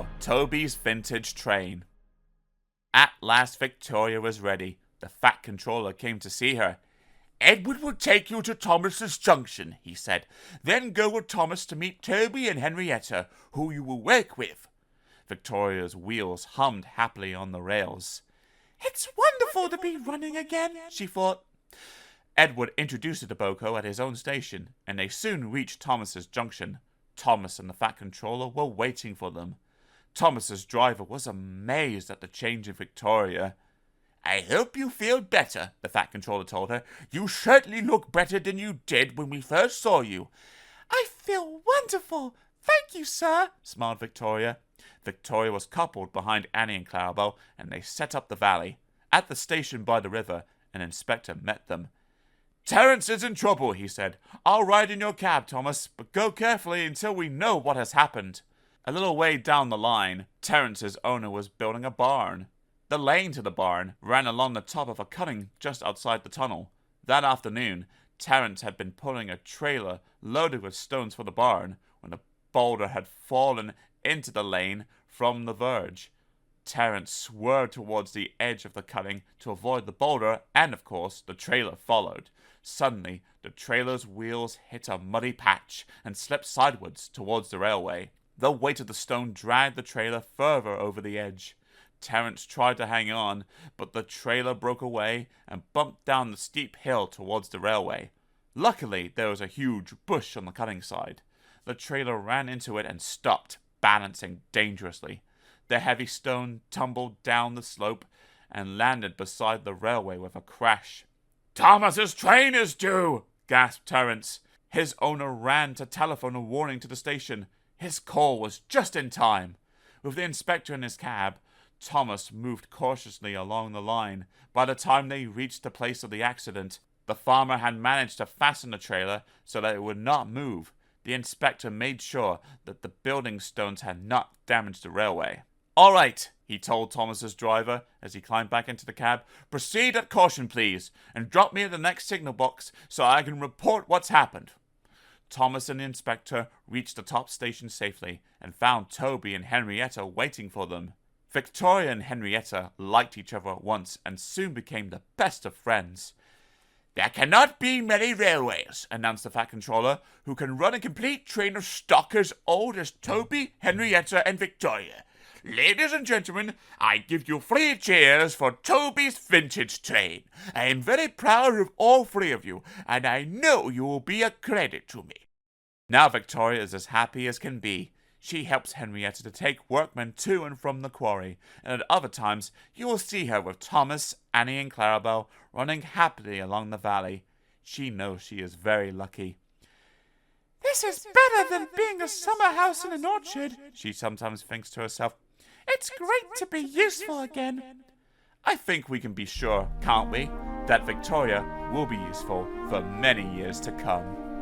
4. Toby's Vintage Train. At last Victoria was ready. The Fat Controller came to see her. "Edward will take you to Thomas's Junction," he said. "Then go with Thomas to meet Toby and Henrietta, who you will work with." Victoria's wheels hummed happily on the rails. "It's wonderful to be running again," she thought. Edward introduced the Boko at his own station, and they soon reached Thomas's Junction. Thomas and the Fat Controller were waiting for them. Thomas's driver was amazed at the change in Victoria. "I hope you feel better," the Fat Controller told her. "You certainly look better than you did when we first saw you." "I feel wonderful. Thank you, sir," smiled Victoria. Victoria was coupled behind Annie and Clarabelle, and they set up the valley. At the station by the river, an inspector met them. "Terence is in trouble," he said. "I'll ride in your cab, Thomas, but go carefully until we know what has happened." A little way down the line, Terence's owner was building a barn. The lane to the barn ran along the top of a cutting just outside the tunnel. That afternoon, Terence had been pulling a trailer loaded with stones for the barn when a boulder had fallen into the lane from the verge. Terence swerved towards the edge of the cutting to avoid the boulder, and of course, the trailer followed. Suddenly, the trailer's wheels hit a muddy patch and slipped sideways towards the railway. The weight of the stone dragged the trailer further over the edge. Terence tried to hang on, but the trailer broke away and bumped down the steep hill towards the railway. Luckily, there was a huge bush on the cutting side. The trailer ran into it and stopped, balancing dangerously. The heavy stone tumbled down the slope and landed beside the railway with a crash. "Thomas's train is due!" gasped Terence. His owner ran to telephone a warning to the station. His call was just in time. With the inspector in his cab, Thomas moved cautiously along the line. By the time they reached the place of the accident, the farmer had managed to fasten the trailer so that it would not move. The inspector made sure that the building stones had not damaged the railway. "All right," he told Thomas's driver as he climbed back into the cab. "Proceed at caution, please, and drop me at the next signal box so I can report what's happened." Thomas and the inspector reached the top station safely and found Toby and Henrietta waiting for them. Victoria and Henrietta liked each other at once and soon became the best of friends. "There cannot be many railways," announced the Fat Controller, "who can run a complete train of stock as old as Toby, Henrietta, and Victoria. Ladies and gentlemen, I give you 3 cheers for Toby's Vintage Train. I am very proud of all 3 of you, and I know you will be a credit to me." Now Victoria is as happy as can be. She helps Henrietta to take workmen to and from the quarry, and at other times you will see her with Thomas, Annie, and Clarabelle running happily along the valley. She knows she is very lucky. "This is better than being a summer house in an orchard," she sometimes thinks to herself. "It's great to be useful again." I think we can be sure, can't we, that Victoria will be useful for many years to come.